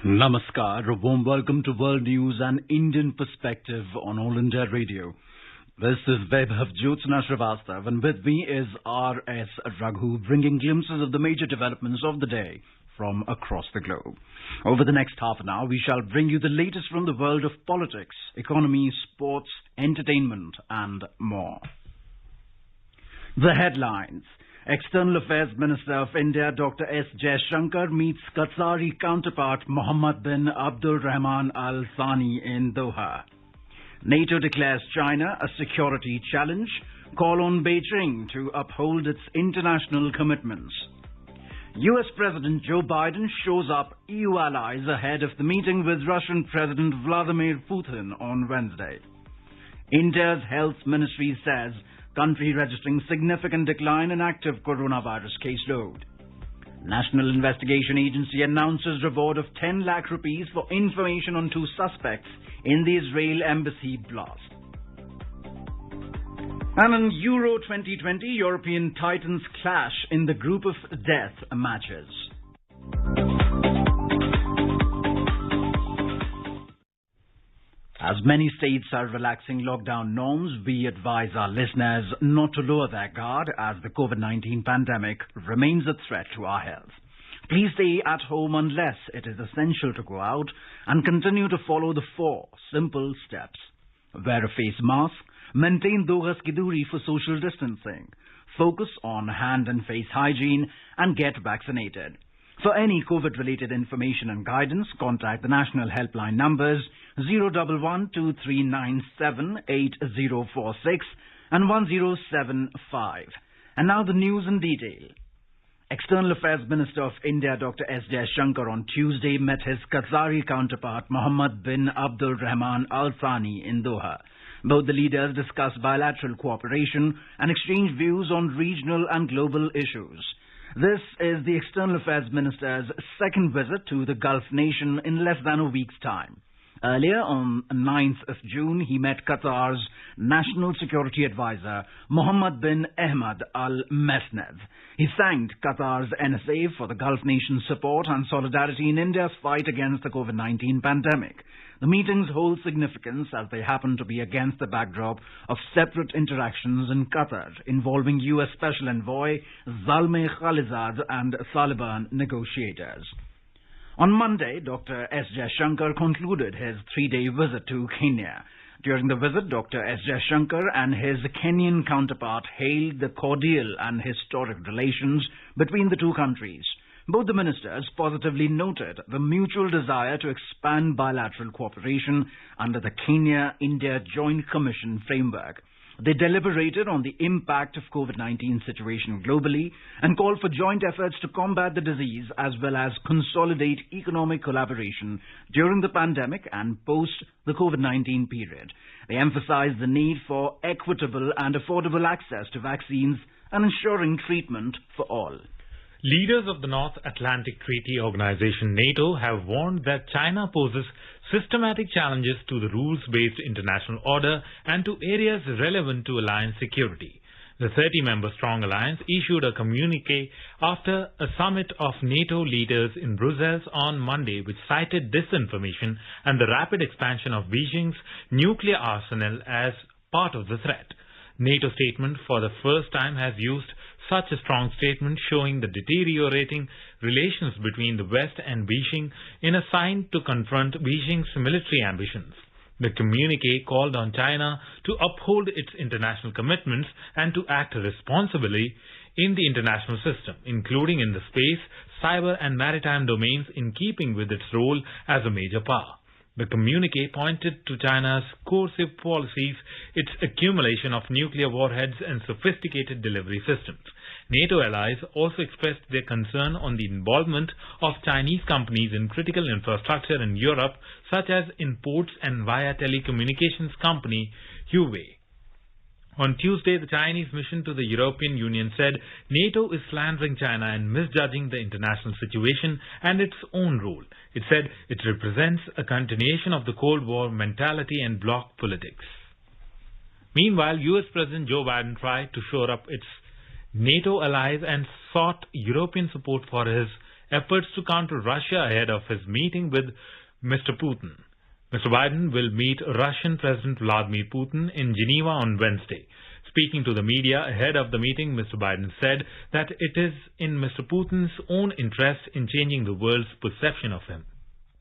Namaskar, a warm welcome to World News and Indian Perspective on All India Radio. This is Vaibhav Jyotsna Srivastav and with me is R.S. Raghu bringing glimpses of the major developments of the day from across the globe. Over the next half an hour, we shall bring you the latest from the world of politics, economy, sports, entertainment and more. The headlines. External Affairs Minister of India Dr. S. Jaishankar meets Qatari counterpart Mohammed bin Abdul Rahman Al Thani in Doha. NATO declares China a security challenge, call on Beijing to uphold its international commitments. US President Joe Biden shows up EU allies ahead of the meeting with Russian President Vladimir Putin on Wednesday. India's Health Ministry says country registering significant decline in active coronavirus caseload. National Investigation Agency announces reward of 10 lakh rupees for information on 2 suspects in the Israel embassy blast. And in Euro 2020, European titans clash in the group of death matches. As many states are relaxing lockdown norms, we advise our listeners not to lower their guard as the COVID-19 pandemic remains a threat to our health. Please stay at home unless it is essential to go out and continue to follow the 4 simple steps. Wear a face mask, maintain 2 gaz ki duri for social distancing, focus on hand and face hygiene and get vaccinated. For any COVID-related information and guidance, contact the national helpline numbers 011-2397-8046 and 1075. And now the news in detail. External Affairs Minister of India Dr. S. Jaishankar on Tuesday met his Qatari counterpart Mohammed bin Abdul Rahman Al Thani in Doha. Both the leaders discussed bilateral cooperation and exchanged views on regional and global issues. This is the External Affairs Minister's second visit to the Gulf nation in less than a week's time. Earlier, on 9th of June, he met Qatar's National Security Advisor, Mohammed bin Ahmed Al Mesnev. He thanked Qatar's NSA for the Gulf nation's support and solidarity in India's fight against the COVID-19 pandemic. The meetings hold significance as they happen to be against the backdrop of separate interactions in Qatar involving U.S. Special Envoy Zalmay Khalilzad and Taliban negotiators. On Monday, Dr. S. Jaishankar concluded his 3-day visit to Kenya. During the visit, Dr. S. Jaishankar and his Kenyan counterpart hailed the cordial and historic relations between the 2 countries. Both the ministers positively noted the mutual desire to expand bilateral cooperation under the Kenya-India Joint Commission framework. They deliberated on the impact of COVID-19 situation globally and called for joint efforts to combat the disease as well as consolidate economic collaboration during the pandemic and post the COVID-19 period. They emphasized the need for equitable and affordable access to vaccines and ensuring treatment for all. Leaders of the North Atlantic Treaty Organization NATO have warned that China poses systematic challenges to the rules-based international order and to areas relevant to alliance security. The 30-member Strong Alliance issued a communique after a summit of NATO leaders in Brussels on Monday which cited disinformation and the rapid expansion of Beijing's nuclear arsenal as part of the threat. NATO statement for the first time has used such a strong statement showing the deteriorating relations between the West and Beijing in a sign to confront Beijing's military ambitions. The communique called on China to uphold its international commitments and to act responsibly in the international system, including in the space, cyber and maritime domains in keeping with its role as a major power. The communique pointed to China's coercive policies, its accumulation of nuclear warheads and sophisticated delivery systems. NATO allies also expressed their concern on the involvement of Chinese companies in critical infrastructure in Europe, such as in ports and via telecommunications company Huawei. On Tuesday, the Chinese mission to the European Union said NATO is slandering China and misjudging the international situation and its own role. It said it represents a continuation of the Cold War mentality and bloc politics. Meanwhile, US President Joe Biden tried to shore up its NATO allies and sought European support for his efforts to counter Russia ahead of his meeting with Mr. Putin. Mr. Biden will meet Russian President Vladimir Putin in Geneva on Wednesday. Speaking to the media ahead of the meeting, Mr. Biden said that it is in Mr. Putin's own interest in changing the world's perception of him.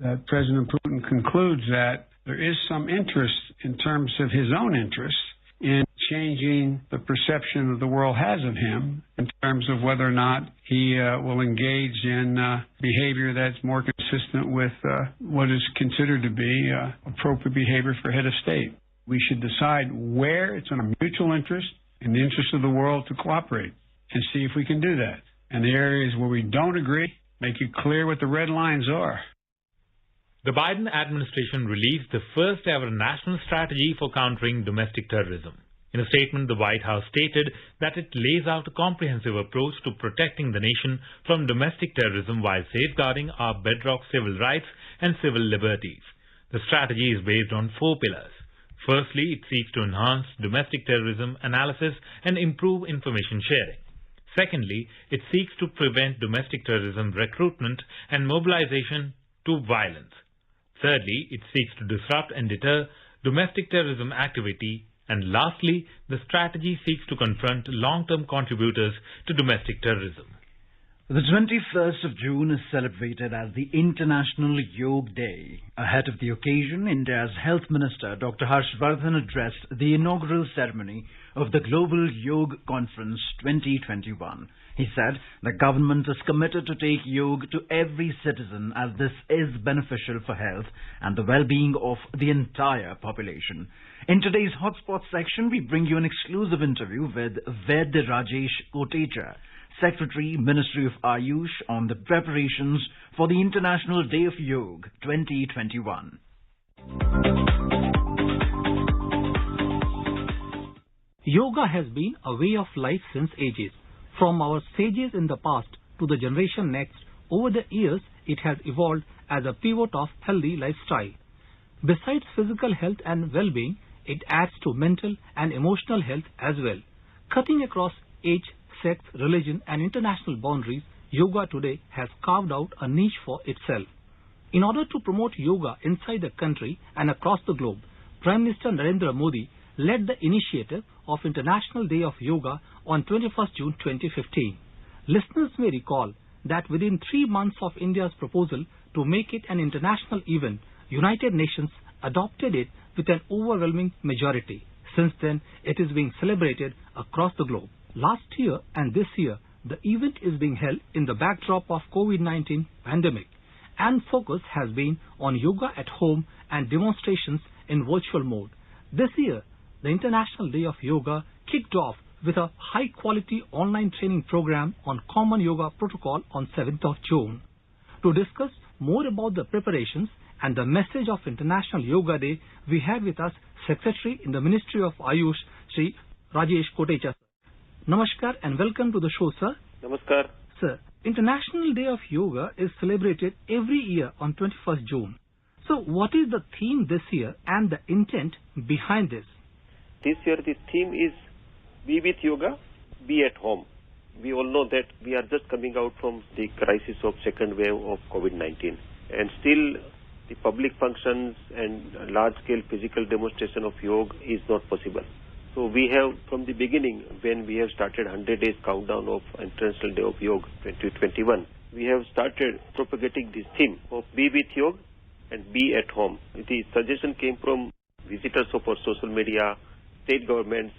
That President Putin concludes that there is some interest in terms of his own interests in changing the perception the world has of him in terms of whether or not he will engage in behavior that's more consistent with what is considered to be appropriate behavior for head of state. We should decide where it's in a mutual interest, in the interest of the world, to cooperate and see if we can do that. And the areas where we don't agree, make it clear what the red lines are. The Biden administration released the first ever national strategy for countering domestic terrorism. In a statement, the White House stated that it lays out a comprehensive approach to protecting the nation from domestic terrorism while safeguarding our bedrock civil rights and civil liberties. The strategy is based on 4 pillars. Firstly, it seeks to enhance domestic terrorism analysis and improve information sharing. Secondly, it seeks to prevent domestic terrorism recruitment and mobilization to violence. Thirdly, it seeks to disrupt and deter domestic terrorism activity. And lastly, the strategy seeks to confront long-term contributors to domestic terrorism. The 21st of June is celebrated as the International Yoga Day. Ahead of the occasion, India's Health Minister Dr. Harshvardhan addressed the inaugural ceremony of the Global Yoga Conference 2021. He said the government is committed to take yoga to every citizen as this is beneficial for health and the well-being of the entire population. In today's Hotspot section, we bring you an exclusive interview with Ved Rajesh Kotecha, Secretary, Ministry of Ayush, on the preparations for the International Day of Yoga 2021. Yoga has been a way of life since ages. From our sages in the past to the generation next, over the years it has evolved as a pivot of healthy lifestyle. Besides physical health and well-being, it adds to mental and emotional health as well. Cutting across age, sex, religion and international boundaries, yoga today has carved out a niche for itself. In order to promote yoga inside the country and across the globe, Prime Minister Narendra Modi led the initiative of International Day of Yoga on 21st June 2015. Listeners may recall that within 3 months of India's proposal to make it an international event, United Nations adopted it with an overwhelming majority. Since then, it is being celebrated across the globe. Last year and this year, the event is being held in the backdrop of COVID-19 pandemic, and focus has been on yoga at home and demonstrations in virtual mode. This year, the International Day of Yoga kicked off with a high-quality online training program on common yoga protocol on 7th of June. To discuss more about the preparations and the message of International Yoga Day, we have with us Secretary in the Ministry of Ayush, Sri Rajesh Kotecha. Namaskar and welcome to the show, sir. Namaskar. Sir, International Day of Yoga is celebrated every year on 21st June. So what is the theme this year and the intent behind this? This year the theme is Be with Yoga, Be at Home. We all know that we are just coming out from the crisis of second wave of COVID-19, and still the public functions and large-scale physical demonstration of yoga is not possible. So we have, from the beginning, when we have started 100 days countdown of International Day of Yoga 2021, we have started propagating this theme of Be with Yoga and Be at Home. The suggestion came from visitors of our social media, state governments,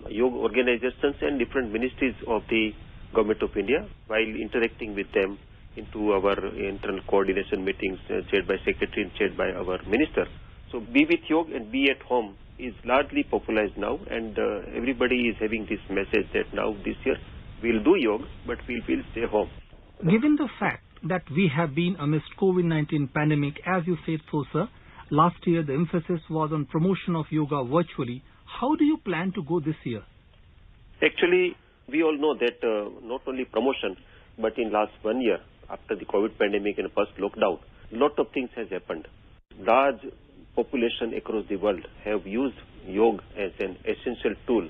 yoga organizations and different ministries of the Government of India, while interacting with them into our internal coordination meetings chaired by Secretary and chaired by our Minister. So Be with Yoga and Be at Home is largely popularized now, and everybody is having this message that now this year we'll do yoga, but we'll stay home. Given the fact that we have been amidst COVID-19 pandemic, as you said so, sir, last year the emphasis was on promotion of yoga virtually. How do you plan to go this year? Actually, we all know that not only promotion, but in last 1 year, after the COVID pandemic and first lockdown, lot of things has happened. Large population across the world have used yoga as an essential tool,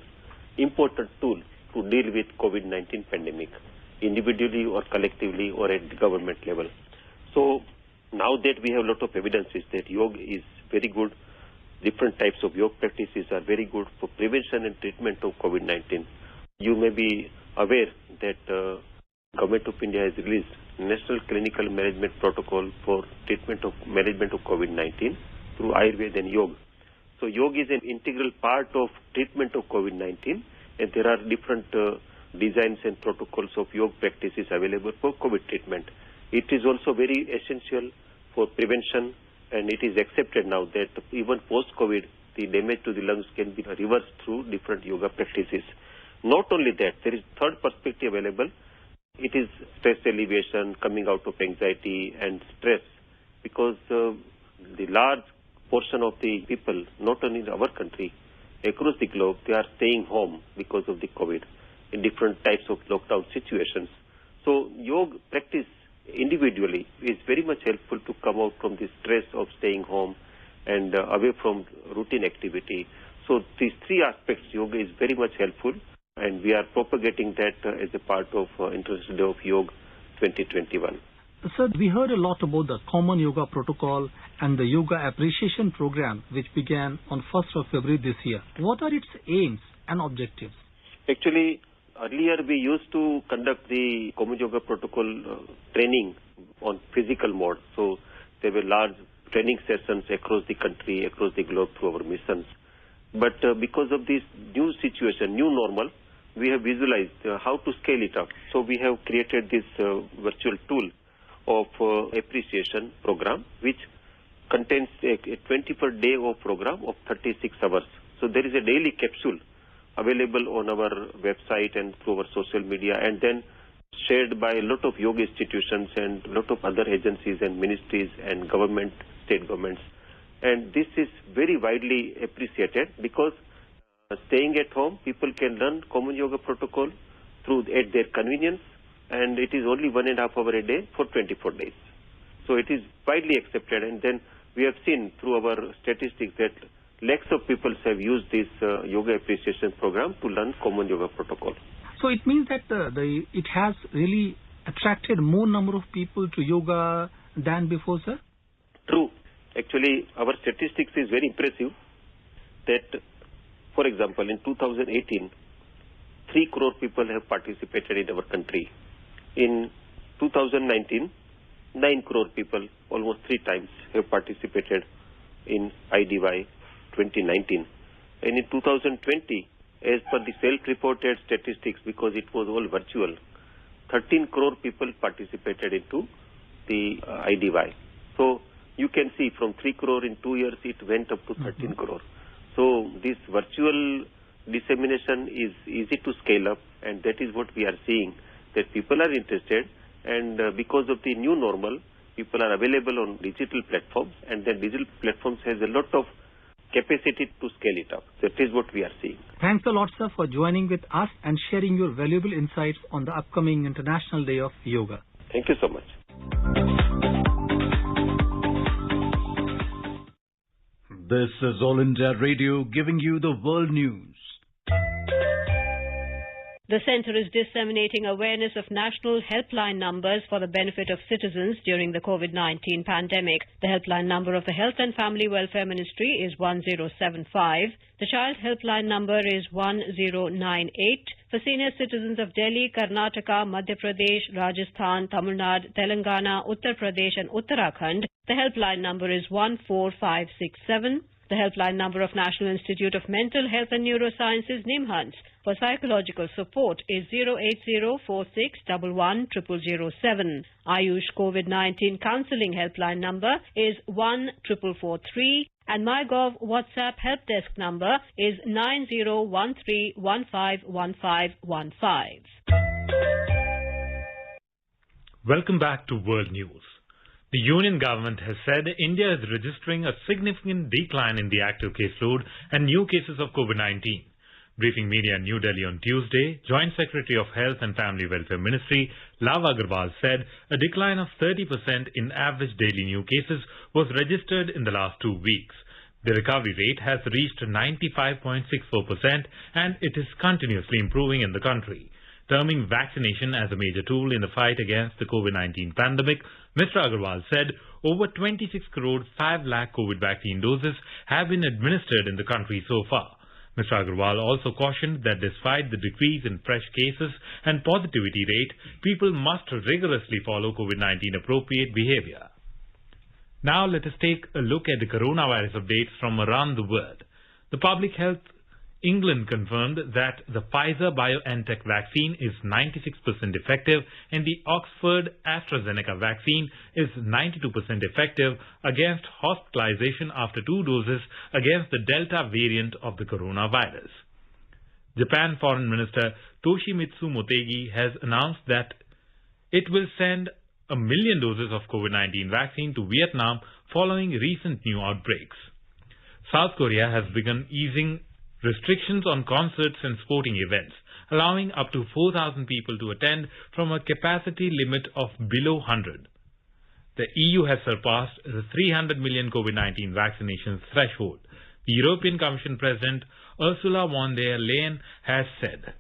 important tool to deal with COVID-19 pandemic. individually or collectively or at the government level. So now that we have a lot of evidences that yoga is very good, different types of yoga practices are very good for prevention and treatment of COVID-19. You may be aware that Government of India has released National Clinical Management Protocol for treatment of management of COVID-19 through Ayurveda and Yoga. So yoga is an integral part of treatment of COVID-19, and there are different designs and protocols of yoga practices available for COVID treatment. It is also very essential for prevention, and it is accepted now that even post-COVID, the damage to the lungs can be reversed through different yoga practices. Not only that, there is third perspective available. It is stress alleviation, coming out of anxiety and stress, because the large portion of the people, not only in our country, across the globe, they are staying home because of the COVID in different types of lockdown situations. So yoga practice individually is very much helpful to come out from the stress of staying home and away from routine activity. So these three aspects, yoga is very much helpful, and we are propagating that as a part of International Day of Yoga 2021. Sir, we heard a lot about the Common Yoga Protocol and the Yoga Appreciation Program, which began on 1st of February this year. What are its aims and objectives? Actually, earlier we used to conduct the Common Yoga Protocol training on physical mode. So there were large training sessions across the country, across the globe through our missions. But because of this new situation, new normal, we have visualized how to scale it up. So we have created this virtual tool of appreciation program, which contains a 24-day of program of 36 hours. So there is a daily capsule available on our website and through our social media, and then shared by a lot of yoga institutions and a lot of other agencies and ministries and government, state governments. And this is very widely appreciated because staying at home, people can learn Common Yoga Protocol at their convenience, and it is only 1.5 hours a day for 24 days. So it is widely accepted, and then we have seen through our statistics that lakhs of people have used this yoga appreciation program to learn Common Yoga Protocol. So it means that it has really attracted more number of people to yoga than before, sir? True. Actually, our statistics is very impressive that, for example, in 2018, 3 crore people have participated in our country. In 2019, 9 crore people, almost 3 times, have participated in IDY 2019. And in 2020, as per the self-reported statistics, because it was all virtual, 13 crore people participated into the IDY. So you can see from 3 crore in 2 years, it went up to 13 crore. So this virtual dissemination is easy to scale up, and that is what we are seeing, that people are interested, and because of the new normal, people are available on digital platforms, and then digital platforms has a lot of capacity to scale it up. That is what we are seeing. Thanks a lot, sir, for joining with us and sharing your valuable insights on the upcoming International Day of Yoga. Thank you so much. This is All India Radio giving you the world news. The centre is disseminating awareness of national helpline numbers for the benefit of citizens during the COVID-19 pandemic. The helpline number of the Health and Family Welfare Ministry is 1075. The child helpline number is 1098. For senior citizens of Delhi, Karnataka, Madhya Pradesh, Rajasthan, Tamil Nadu, Telangana, Uttar Pradesh and Uttarakhand, the helpline number is 14567. The helpline number of National Institute of Mental Health and Neurosciences, NIMHANS, for psychological support is 08046110007. Ayush COVID-19 counselling helpline number is 14443, and MyGov WhatsApp help desk number is 9013151515. Welcome back to World News. The Union government has said India is registering a significant decline in the active caseload and new cases of COVID-19. Briefing media in New Delhi on Tuesday, Joint Secretary of Health and Family Welfare Ministry, Lava Agarwal, said a decline of 30% in average daily new cases was registered in the last 2 weeks. The recovery rate has reached 95.64% and it is continuously improving in the country. terming vaccination as a major tool in the fight against the COVID-19 pandemic. Mr. Agarwal said over 26 crore 5 lakh COVID vaccine doses have been administered in the country so far. Mr. Agarwal also cautioned that despite the decrease in fresh cases and positivity rate, people must rigorously follow COVID-19 appropriate behavior. Now let us take a look at the coronavirus updates from around the world. The Public Health England confirmed that the Pfizer-BioNTech vaccine is 96% effective and the Oxford-AstraZeneca vaccine is 92% effective against hospitalization after 2 doses against the Delta variant of the coronavirus. Japan Foreign Minister Toshimitsu Motegi has announced that it will send 1 million doses of COVID-19 vaccine to Vietnam following recent new outbreaks. South Korea has begun easing restrictions on concerts and sporting events, allowing up to 4,000 people to attend from a capacity limit of below 100. The EU has surpassed the 300 million COVID-19 vaccinations threshold. The European Commission President Ursula von der Leyen has said,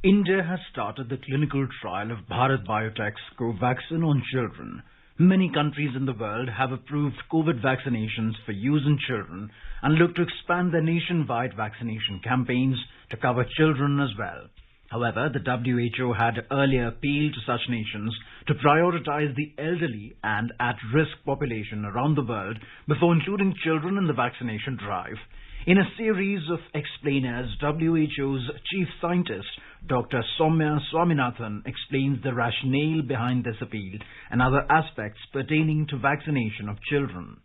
India has started the clinical trial of Bharat Biotech's Covaxin on children. Many countries in the world have approved COVID vaccinations for use in children and look to expand their nationwide vaccination campaigns to cover children as well. However, the WHO had earlier appealed to such nations to prioritize the elderly and at-risk population around the world before including children in the vaccination drive. In a series of explainers, WHO's chief scientist, Dr. Soumya Swaminathan, explains the rationale behind this appeal and other aspects pertaining to vaccination of children.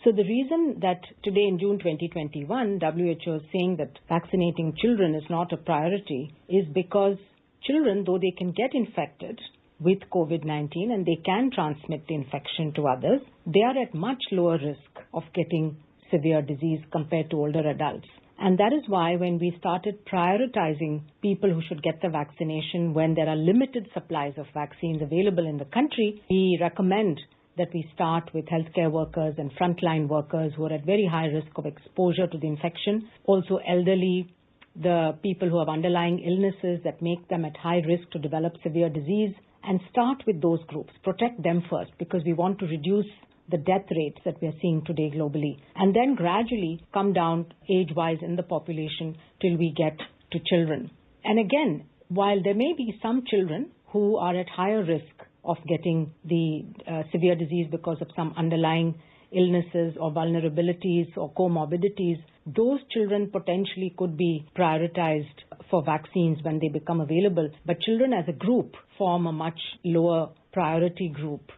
So the reason that today in June 2021, WHO is saying that vaccinating children is not a priority is because children, though they can get infected with COVID-19 and they can transmit the infection to others, they are at much lower risk of getting severe disease compared to older adults. And that is why when we started prioritizing people who should get the vaccination when there are limited supplies of vaccines available in the country, we recommend that we start with healthcare workers and frontline workers who are at very high risk of exposure to the infection, also elderly, the people who have underlying illnesses that make them at high risk to develop severe disease, and start with those groups. Protect them first because we want to reduce the death rates that we are seeing today globally, and then gradually come down age-wise in the population till we get to children. And again, while there may be some children who are at higher risk of getting the severe disease because of some underlying illnesses or vulnerabilities or comorbidities, those children potentially could be prioritized for vaccines when they become available. But children as a group form a much lower priority group.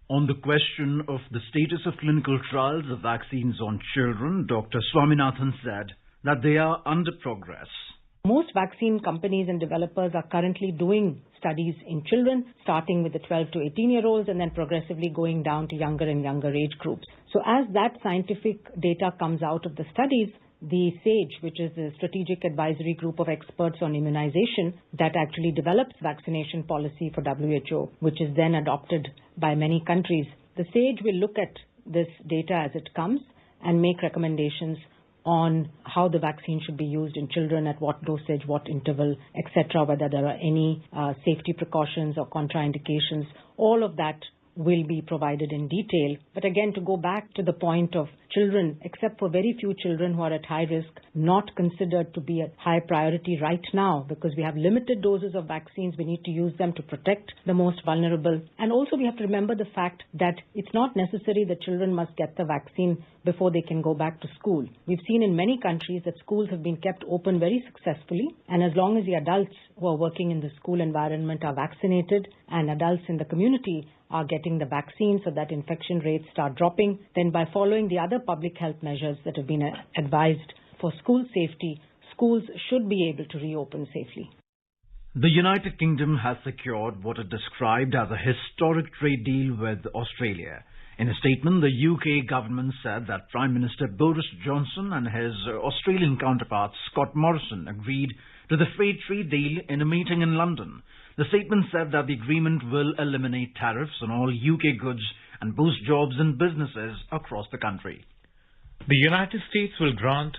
On the question of the status of clinical trials of vaccines on children, Dr. Swaminathan said that they are under progress. Most vaccine companies and developers are currently doing studies in children, starting with the 12 to 18-year-olds and then progressively going down to younger and younger age groups. So as that scientific data comes out of the studies, the SAGE, which is the Strategic Advisory Group of Experts on Immunization that actually develops vaccination policy for WHO, which is then adopted by many countries. The SAGE will look at this data as it comes and make recommendations on how the vaccine should be used in children, at what dosage, what interval, etc., whether there are any safety precautions or contraindications. All of that will be provided in detail. But again, to go back to the point of children, except for very few children who are at high risk, not considered to be at high priority right now because we have limited doses of vaccines. We need to use them to protect the most vulnerable. And also we have to remember the fact that it's not necessary that children must get the vaccine before they can go back to school. We've seen in many countries that schools have been kept open very successfully, and as long as the adults who are working in the school environment are vaccinated and adults in the community are getting the vaccine so that infection rates start dropping, then by following the other public health measures that have been advised for school safety, schools should be able to reopen safely. The United Kingdom has secured what it described as a historic trade deal with Australia. In a statement, the UK government said that Prime Minister Boris Johnson and his Australian counterpart Scott Morrison agreed to the free trade deal in a meeting in London. The statement said that the agreement will eliminate tariffs on all UK goods and boost jobs and businesses across the country. The United States will grant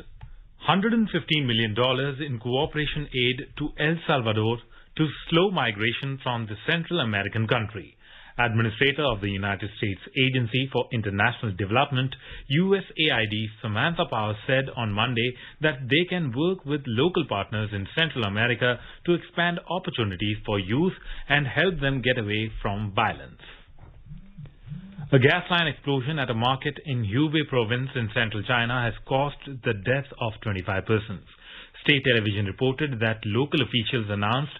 $115 million in cooperation aid to El Salvador to slow migration from the Central American country. Administrator of the United States Agency for International Development, USAID, Samantha Power said on Monday that they can work with local partners in Central America to expand opportunities for youth and help them get away from violence. A gas line explosion at a market in Hubei province in central China has caused the death of 25 persons. State television reported that local officials announced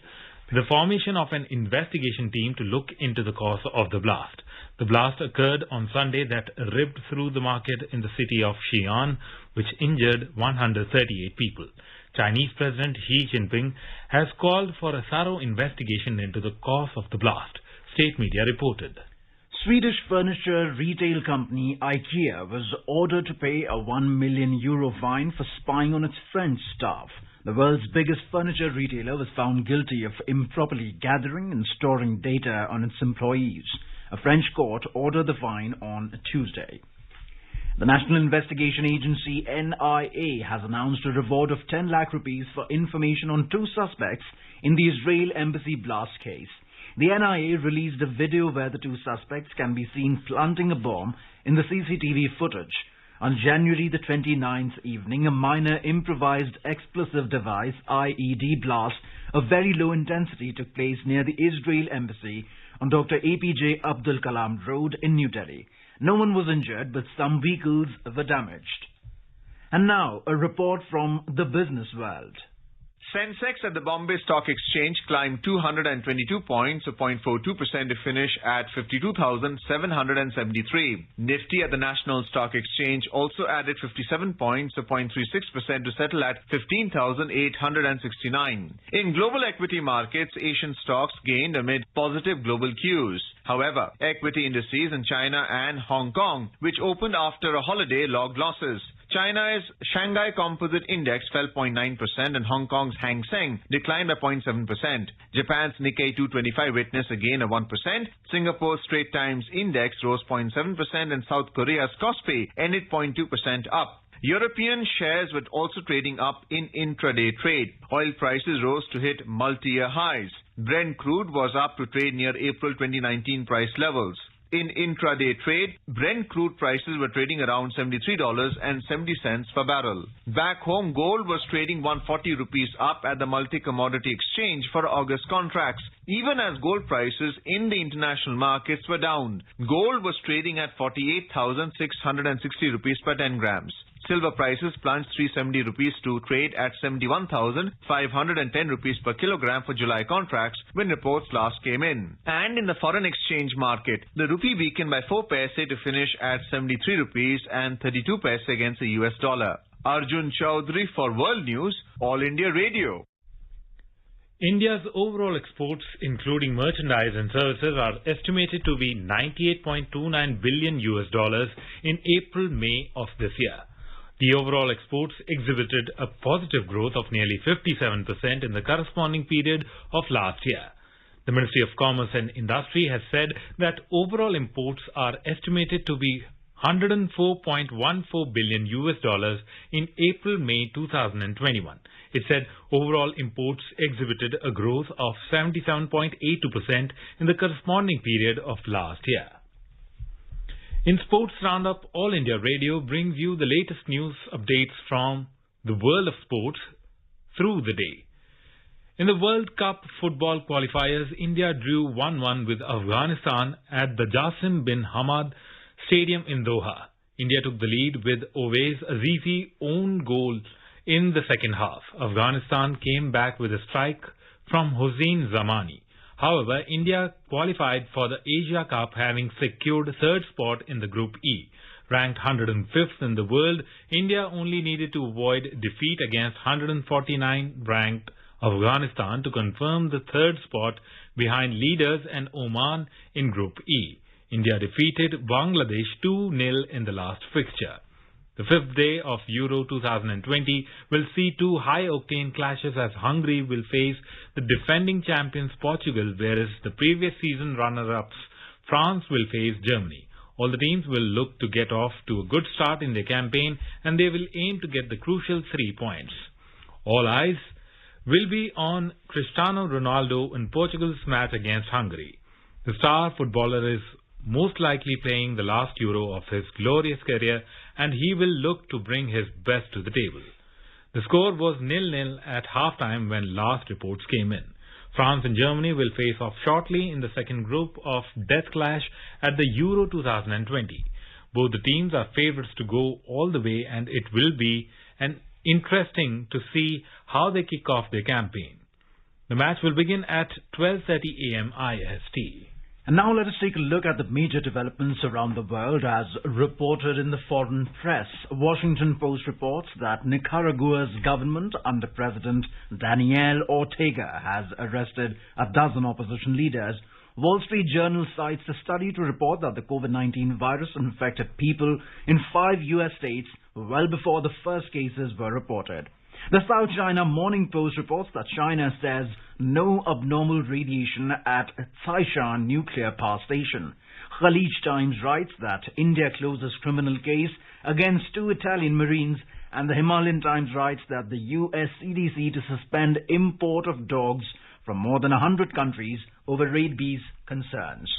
the formation of an investigation team to look into the cause of the blast. The blast occurred on Sunday that ripped through the market in the city of Xi'an, which injured 138 people. Chinese President Xi Jinping has called for a thorough investigation into the cause of the blast, state media reported. Swedish furniture retail company IKEA was ordered to pay a €1 million fine for spying on its French staff. The world's biggest furniture retailer was found guilty of improperly gathering and storing data on its employees. A French court ordered the fine on Tuesday. The National Investigation Agency NIA has announced a reward of 10 lakh rupees for information on 2 suspects in the Israel embassy blast case. The NIA released a video where the 2 suspects can be seen planting a bomb in the CCTV footage. On January the 29th evening, a minor improvised explosive device, IED blast of very low intensity took place near the Israel embassy on Dr. APJ Abdul Kalam Road in New Delhi. No one was injured, but some vehicles were damaged. And now, a report from the business world. Sensex at the Bombay Stock Exchange climbed 222 points, or 0.42% to finish at 52,773. Nifty at the National Stock Exchange also added 57 points, or 0.36% to settle at 15,869. In global equity markets, Asian stocks gained amid positive global cues. However, equity indices in China and Hong Kong, which opened after a holiday, logged losses. China's Shanghai Composite Index fell 0.9% and Hong Kong's Hang Seng declined by 0.7%. Japan's Nikkei 225 witnessed a gain of 1%. Singapore's Straits Times Index rose 0.7% and South Korea's Kospi ended 0.2% up. European shares were also trading up in intraday trade. Oil prices rose to hit multi-year highs. Brent crude was up to trade near April 2019 price levels. In intraday trade, Brent crude prices were trading around $73.70 per barrel. Back home, gold was trading 140 rupees up at the multi-commodity exchange for August contracts, even as gold prices in the international markets were down. Gold was trading at 48,660 rupees per 10 grams. Silver prices plunged 370 rupees to trade at 71,510 rupees per kilogram for July contracts when reports last came in. And in the foreign exchange market, the rupee weakened by 4 paise to finish at 73 rupees and 32 paise against the US dollar. Arjun Chaudhary for World News, All India Radio. India's overall exports, including merchandise and services, are estimated to be $98.29 billion in April-May of this year. The overall exports exhibited a positive growth of nearly 57% in the corresponding period of last year. The Ministry of Commerce and Industry has said that overall imports are estimated to be $104.14 billion in April-May 2021. It said overall imports exhibited a growth of 77.82% in the corresponding period of last year. In Sports Roundup, All India Radio brings you the latest news updates from the world of sports through the day. In the World Cup football qualifiers, India drew 1-1 with Afghanistan at the Jassim bin Hamad Stadium in Doha. India took the lead with Owais Azizi own goal in the second half. Afghanistan came back with a strike from Hossein Zamani. However, India qualified for the Asia Cup having secured third spot in the Group E. Ranked 105th in the world, India only needed to avoid defeat against 149 ranked Afghanistan to confirm the third spot behind leaders and Oman in Group E. India defeated Bangladesh 2-0 in the last fixture. The fifth day of Euro 2020 will see 2 high-octane clashes as Hungary will face the defending champions Portugal, whereas the previous season runner-ups France will face Germany. All the teams will look to get off to a good start in their campaign, and they will aim to get the crucial 3 points. All eyes will be on Cristiano Ronaldo in Portugal's match against Hungary. The star footballer is most likely playing the last Euro of his glorious career, and he will look to bring his best to the table. The score was 0-0 at half-time when last reports came in. France and Germany will face off shortly in the second group of death clash at the Euro 2020. Both the teams are favourites to go all the way, and it will be interesting to see how they kick off their campaign. The match will begin at 12:30 a.m. IST. And now let us take a look at the major developments around the world as reported in the foreign press. Washington Post reports that Nicaragua's government under President Daniel Ortega has arrested a dozen opposition leaders. Wall Street Journal cites a study to report that the COVID-19 virus infected people in 5 U.S. states well before the first cases were reported. The South China Morning Post reports that China says no abnormal radiation at Taishan nuclear power station. Khalij Times writes that India closes criminal case against 2 Italian Marines, and the Himalayan Times writes that the US CDC to suspend import of dogs from more than 100 countries over rabies concerns.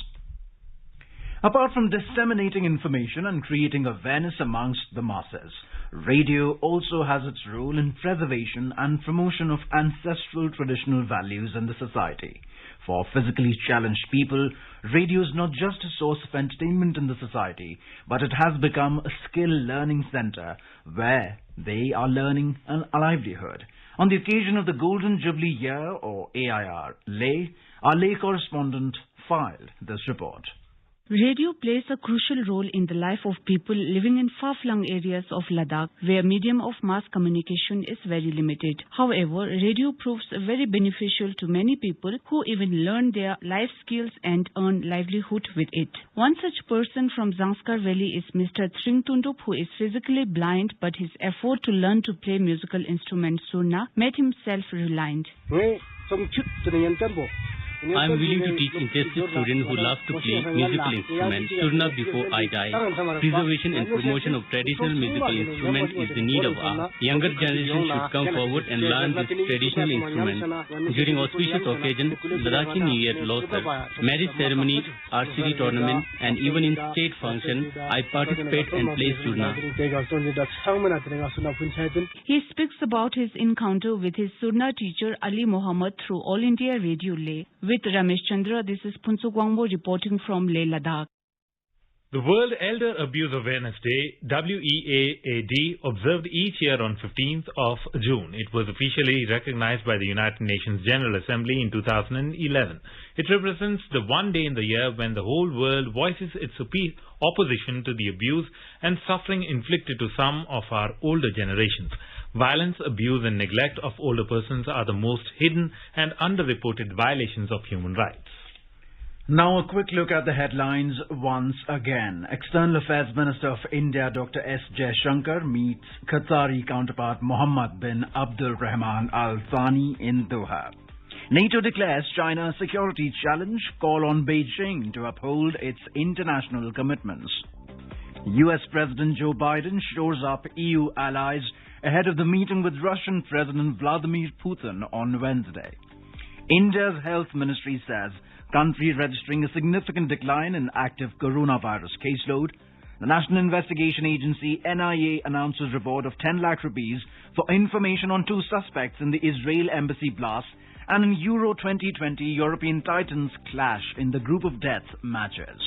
Apart from disseminating information and creating awareness amongst the masses, radio also has its role in preservation and promotion of ancestral traditional values in the society. For physically challenged people, radio is not just a source of entertainment in the society, but it has become a skill learning center where they are learning a livelihood. On the occasion of the Golden Jubilee Year, or AIR, our Leh correspondent filed this report. Radio plays a crucial role in the life of people living in far-flung areas of Ladakh, where medium of mass communication is very limited. However, radio proves very beneficial to many people who even learn their life skills and earn livelihood with it. One such person from Zanskar Valley is Mr. Tringtundup, who is physically blind, but his effort to learn to play musical instrument Surna made him self-reliant. I am willing to teach interested students who love to play musical instruments Surna before I die. Preservation and promotion of traditional musical instruments is the need of our younger generation should come forward and learn this traditional instrument. During auspicious occasions, Ladakhi New Year, Losar, marriage ceremony, archery tournament, and even in state function, I participate and play Surna. He speaks about his encounter with his Surna teacher Ali Mohammed through All India Radio Leh. With Ramesh Chandra, this is Punsu Gwangbo reporting from Leh, Ladakh. The World Elder Abuse Awareness Day, WEAAD, observed each year on 15th of June. It was officially recognized by the United Nations General Assembly in 2011. It represents the one day in the year when the whole world voices its opposition to the abuse and suffering inflicted to some of our older generations. Violence, abuse and neglect of older persons are the most hidden and underreported violations of human rights. Now a quick look at the headlines once again. External Affairs Minister of India Dr. S. Jaishankar meets Qatari counterpart Mohammed bin Abdul Rahman Al Thani in Doha. NATO declares China's security challenge, call on Beijing to uphold its international commitments. US President Joe Biden shores up EU allies ahead of the meeting with Russian President Vladimir Putin on Wednesday. India's health ministry says country registering a significant decline in active coronavirus caseload. The National Investigation Agency NIA announces reward of 10 lakh rupees for information on 2 suspects in the Israel embassy blast, and in Euro 2020 European Titans clash in the group of death matches.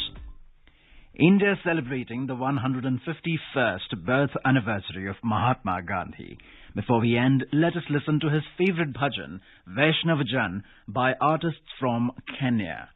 India is celebrating the 151st birth anniversary of Mahatma Gandhi. Before we end, let us listen to his favorite bhajan, Vaishnava Jan, by artists from Kenya.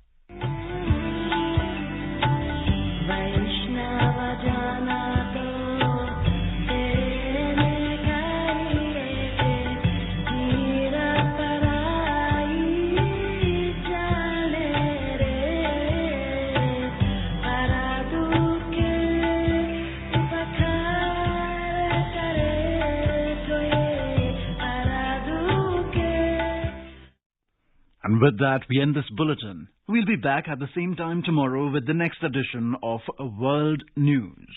And with that, we end this bulletin. We'll be back at the same time tomorrow with the next edition of World News.